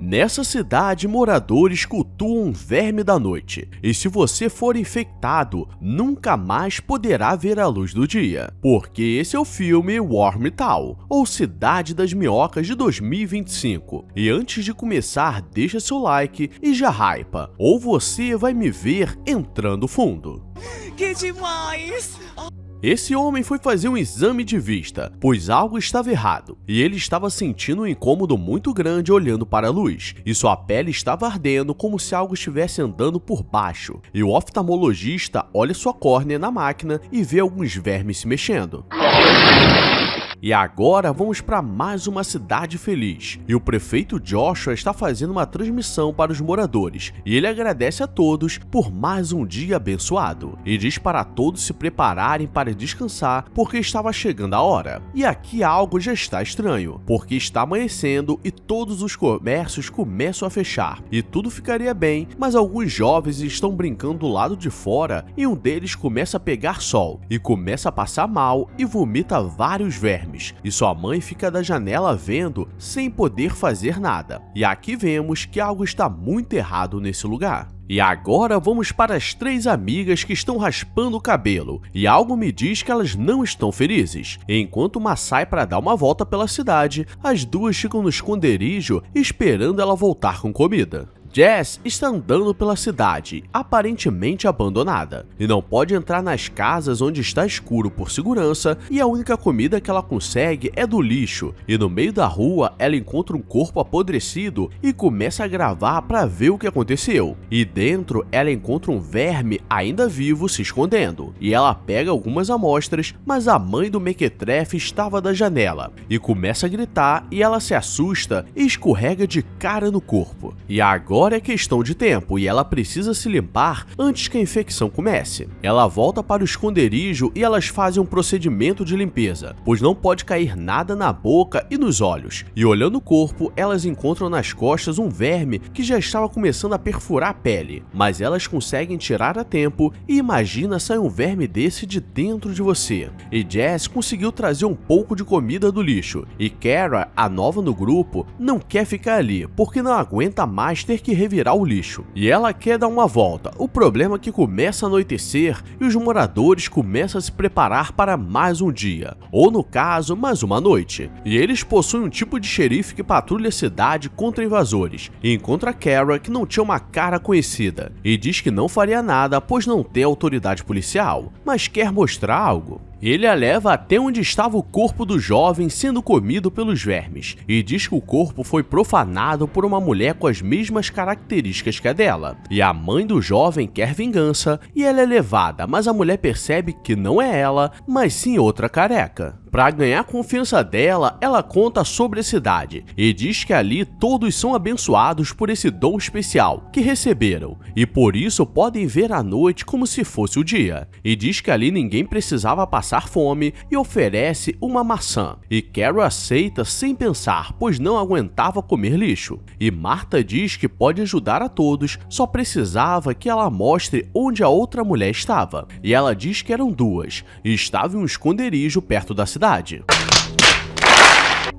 Nessa cidade, moradores cultuam um verme da noite, e se você for infectado, nunca mais poderá ver a luz do dia, porque esse é o filme Wormtown, ou Cidade das Minhocas de 2025. E antes de começar, deixa seu like e já hypa, ou você vai me ver entrando fundo. Que demais! Esse homem foi fazer um exame de vista, pois algo estava errado, e ele estava sentindo um incômodo muito grande olhando para a luz, e sua pele estava ardendo como se algo estivesse andando por baixo. E o oftalmologista olha sua córnea na máquina e vê alguns vermes se mexendo. E agora vamos para mais uma cidade feliz. E o prefeito Joshua está fazendo uma transmissão para os moradores. E ele agradece a todos por mais um dia abençoado. E diz para todos se prepararem para descansar, porque estava chegando a hora. E aqui algo já está estranho, porque está amanhecendo e todos os comércios começam a fechar. E tudo ficaria bem, mas alguns jovens estão brincando do lado de fora e um deles começa a pegar sol. E começa a passar mal e vomita vários vermes. E sua mãe fica da janela vendo, sem poder fazer nada. E aqui vemos que algo está muito errado nesse lugar. E agora vamos para as três amigas que estão raspando o cabelo, e algo me diz que elas não estão felizes. Enquanto uma sai para dar uma volta pela cidade, as duas ficam no esconderijo esperando ela voltar com comida. Jess está andando pela cidade, aparentemente abandonada, e não pode entrar nas casas onde está escuro por segurança, e a única comida que ela consegue é do lixo, e no meio da rua ela encontra um corpo apodrecido e começa a gravar para ver o que aconteceu, e dentro ela encontra um verme ainda vivo se escondendo, e ela pega algumas amostras, mas a mãe do mequetrefe estava da janela, e começa a gritar e ela se assusta e escorrega de cara no corpo. E agora é questão de tempo e ela precisa se limpar antes que a infecção comece. Ela volta para o esconderijo e elas fazem um procedimento de limpeza, pois não pode cair nada na boca e nos olhos. E olhando o corpo, elas encontram nas costas um verme que já estava começando a perfurar a pele, mas elas conseguem tirar a tempo e imagina sair um verme desse de dentro de você. E Jess conseguiu trazer um pouco de comida do lixo, e Kara, a nova no grupo, não quer ficar ali, porque não aguenta mais ter que revirar o lixo, e ela quer dar uma volta. O problema é que começa a anoitecer e os moradores começam a se preparar para mais um dia, ou no caso, mais uma noite, e eles possuem um tipo de xerife que patrulha a cidade contra invasores, e encontra Kara, que não tinha uma cara conhecida, e diz que não faria nada pois não tem autoridade policial, mas quer mostrar algo. Ele a leva até onde estava o corpo do jovem sendo comido pelos vermes, e diz que o corpo foi profanado por uma mulher com as mesmas características que a dela. E a mãe do jovem quer vingança, e ela é levada, mas a mulher percebe que não é ela, mas sim outra careca. Para ganhar a confiança dela, ela conta sobre a cidade, e diz que ali todos são abençoados por esse dom especial que receberam, e por isso podem ver a noite como se fosse o dia. E diz que ali ninguém precisava passar fome e oferece uma maçã. E Carol aceita sem pensar, pois não aguentava comer lixo. E Marta diz que pode ajudar a todos, só precisava que ela mostre onde a outra mulher estava. E ela diz que eram duas, e estava em um esconderijo perto da cidade.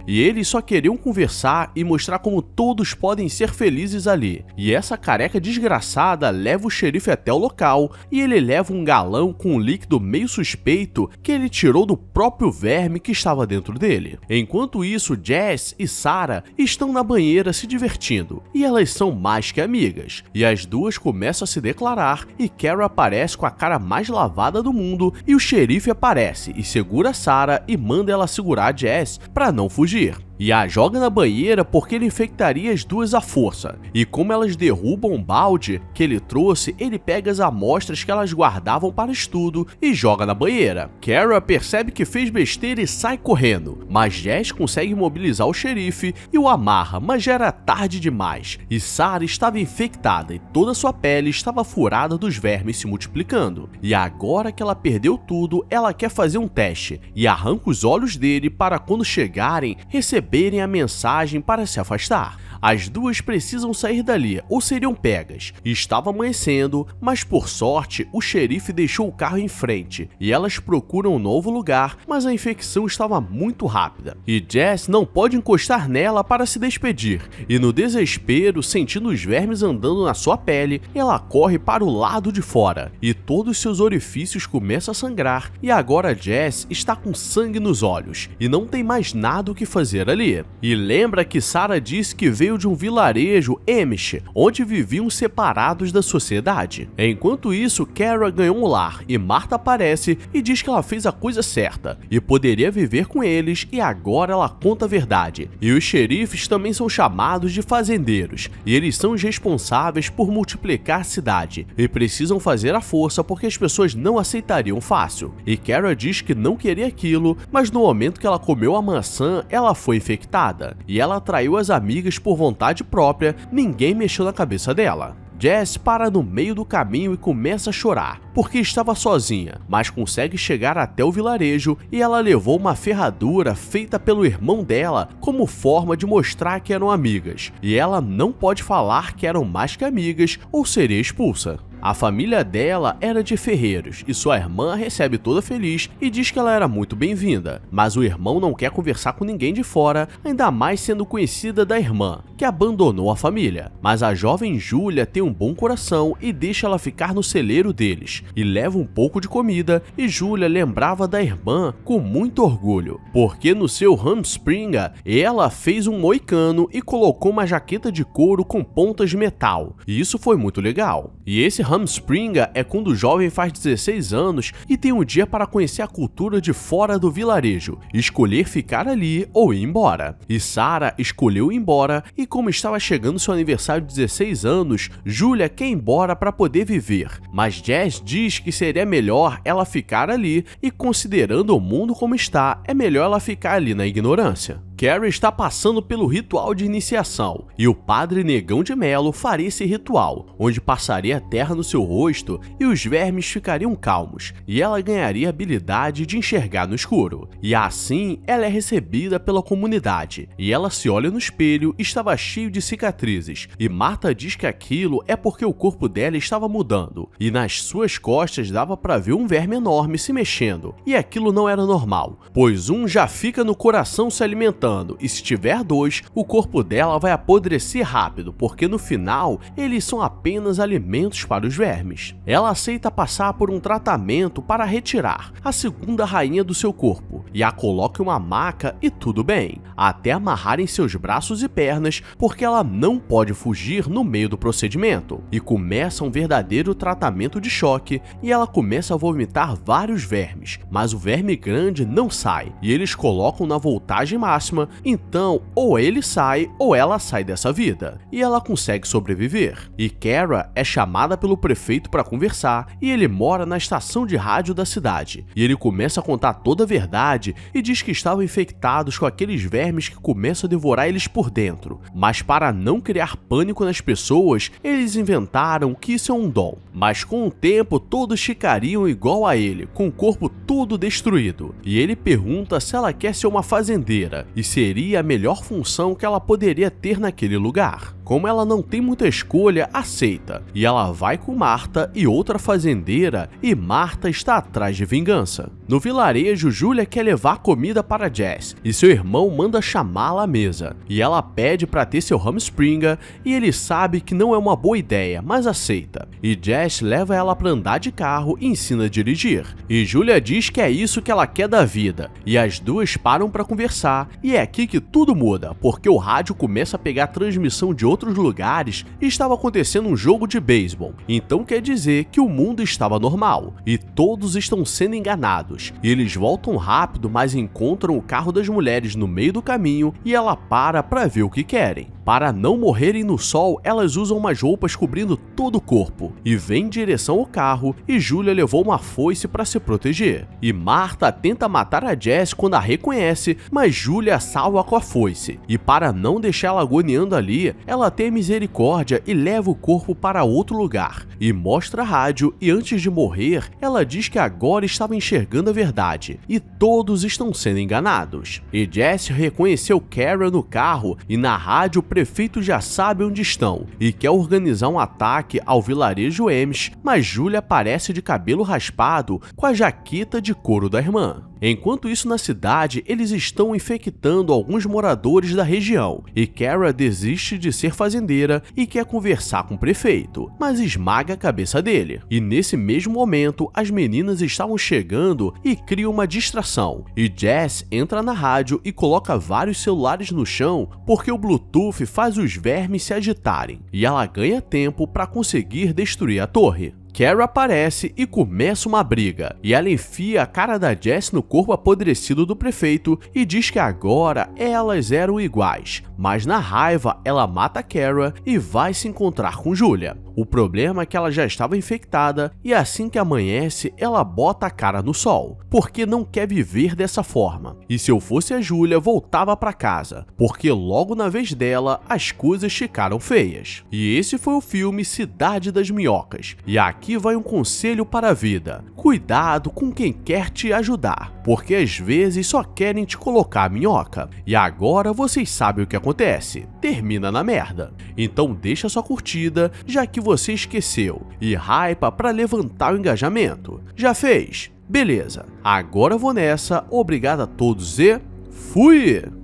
E eles só queriam conversar e mostrar como todos podem ser felizes ali. E essa careca desgraçada leva o xerife até o local e ele leva um galão com um líquido meio suspeito que ele tirou do próprio verme que estava dentro dele. Enquanto isso, Jess e Sarah estão na banheira se divertindo e elas são mais que amigas. E as duas começam a se declarar e Carol aparece com a cara mais lavada do mundo e o xerife aparece e segura Sarah e manda ela segurar Jess para não fugir. E a joga na banheira porque ele infectaria as duas à força. E como elas derrubam um balde que ele trouxe, ele pega as amostras que elas guardavam para estudo e joga na banheira. Kara percebe que fez besteira e sai correndo, mas Jess consegue mobilizar o xerife e o amarra, mas já era tarde demais. E Sarah estava infectada e toda sua pele estava furada dos vermes se multiplicando. E agora que ela perdeu tudo, ela quer fazer um teste e arranca os olhos dele para quando chegarem receber receberem a mensagem para se afastar. As duas precisam sair dali ou seriam pegas. Estava amanhecendo, mas por sorte o xerife deixou o carro em frente e elas procuram um novo lugar, mas a infecção estava muito rápida e Jess não pode encostar nela para se despedir. E no desespero, sentindo os vermes andando na sua pele, ela corre para o lado de fora e todos seus orifícios começam a sangrar e agora Jess está com sangue nos olhos e não tem mais nada o que fazer ali. E lembra que Sarah disse que veio de um vilarejo, Amish, onde viviam separados da sociedade. Enquanto isso, Kara ganhou um lar e Martha aparece e diz que ela fez a coisa certa e poderia viver com eles e agora ela conta a verdade. E os xerifes também são chamados de fazendeiros e eles são os responsáveis por multiplicar a cidade e precisam fazer a força porque as pessoas não aceitariam fácil. E Kara diz que não queria aquilo, mas no momento que ela comeu a maçã, ela foi infectada e ela atraiu as amigas por vontade própria, ninguém mexeu na cabeça dela. Jess para no meio do caminho e começa a chorar, porque estava sozinha, mas consegue chegar até o vilarejo e ela levou uma ferradura feita pelo irmão dela como forma de mostrar que eram amigas, e ela não pode falar que eram mais que amigas ou seria expulsa. A família dela era de ferreiros e sua irmã a recebe toda feliz e diz que ela era muito bem-vinda, mas o irmão não quer conversar com ninguém de fora, ainda mais sendo conhecida da irmã, que abandonou a família. Mas a jovem Julia tem um bom coração e deixa ela ficar no celeiro deles, e leva um pouco de comida, e Julia lembrava da irmã com muito orgulho, porque no seu Hamspringa ela fez um moicano e colocou uma jaqueta de couro com pontas de metal, e isso foi muito legal. E esse Hamspringa é quando o jovem faz 16 anos e tem um dia para conhecer a cultura de fora do vilarejo, escolher ficar ali ou ir embora. E Sarah escolheu ir embora e como estava chegando seu aniversário de 16 anos, Julia quer ir embora para poder viver, mas Jess diz que seria melhor ela ficar ali e considerando o mundo como está, é melhor ela ficar ali na ignorância. Carrie está passando pelo ritual de iniciação e o padre Negão de Melo faria esse ritual, onde passaria a terra no seu rosto e os vermes ficariam calmos e ela ganharia a habilidade de enxergar no escuro. E assim ela é recebida pela comunidade e ela se olha no espelho e estava cheio de cicatrizes e Martha diz que aquilo é porque o corpo dela estava mudando e nas suas costas dava para ver um verme enorme se mexendo e aquilo não era normal, pois um já fica no coração se alimentando e se tiver dois, o corpo dela vai apodrecer rápido, porque no final eles são apenas alimentos para os vermes. Ela aceita passar por um tratamento para retirar a segunda rainha do seu corpo e a coloca em uma maca e tudo bem, até amarrarem seus braços e pernas, porque ela não pode fugir no meio do procedimento. E começa um verdadeiro tratamento de choque e ela começa a vomitar vários vermes, mas o verme grande não sai e eles colocam na voltagem máxima. Então, ou ele sai ou ela sai dessa vida, e ela consegue sobreviver. E Kara é chamada pelo prefeito para conversar, e ele mora na estação de rádio da cidade. E ele começa a contar toda a verdade e diz que estavam infectados com aqueles vermes que começam a devorar eles por dentro. Mas para não criar pânico nas pessoas, eles inventaram que isso é um dom. Mas com o tempo, todos ficariam igual a ele, com o corpo todo destruído. E ele pergunta se ela quer ser uma fazendeira, e seria a melhor função que ela poderia ter naquele lugar. Como ela não tem muita escolha, aceita, e ela vai com Martha e outra fazendeira, e Martha está atrás de vingança. No vilarejo, Julia quer levar comida para Jess, e seu irmão manda chamá-la à mesa, e ela pede para ter seu Hamspringa, e ele sabe que não é uma boa ideia, mas aceita. E Jess leva ela para andar de carro e ensina a dirigir, e Julia diz que é isso que ela quer da vida, e as duas param para conversar, e é aqui que tudo muda, porque o rádio começa a pegar transmissão de outros lugares e estava acontecendo um jogo de beisebol. Então quer dizer que o mundo estava normal e todos estão sendo enganados. E eles voltam rápido, mas encontram o carro das mulheres no meio do caminho e ela para ver o que querem. para não morrerem no sol, elas usam umas roupas cobrindo todo o corpo e vêm em direção ao carro, e Julia levou uma foice para se proteger. E Martha tenta matar a Jess quando a reconhece, mas Julia salva com a foice. E para não deixar ela agoniando ali, ela tem misericórdia e leva o corpo para outro lugar e mostra a rádio, e antes de morrer, ela diz que agora estava enxergando a verdade e todos estão sendo enganados. E Jess reconheceu Kara no carro, e na rádio o prefeito já sabe onde estão e quer organizar um ataque ao vilarejo Amish, mas Julia aparece de cabelo raspado com a jaqueta de couro da irmã. Enquanto isso, na cidade, eles estão infectando alguns moradores da região, e Kara desiste de ser fazendeira e quer conversar com o prefeito, mas esmaga a cabeça dele. E nesse mesmo momento, as meninas estavam chegando e criam uma distração, e Jess entra na rádio e coloca vários celulares no chão porque o Bluetooth faz os vermes se agitarem, e ela ganha tempo para conseguir destruir a torre. Kara aparece e começa uma briga, e ela enfia a cara da Jess no corpo apodrecido do prefeito e diz que agora elas eram iguais, mas na raiva ela mata Kara e vai se encontrar com Julia. O problema é que ela já estava infectada, e assim que amanhece ela bota a cara no sol, porque não quer viver dessa forma. E se eu fosse a Julia, voltava para casa, porque logo na vez dela as coisas ficaram feias. E esse foi o filme Cidade das Minhocas, e aqui vai um conselho para a vida: cuidado com quem quer te ajudar, porque às vezes só querem te colocar a minhoca. E agora vocês sabem o que acontece: termina na merda. Então deixa sua curtida, já que você esqueceu, e hypa para levantar o engajamento. Já fez? Beleza. Agora vou nessa. Obrigado a todos e fui!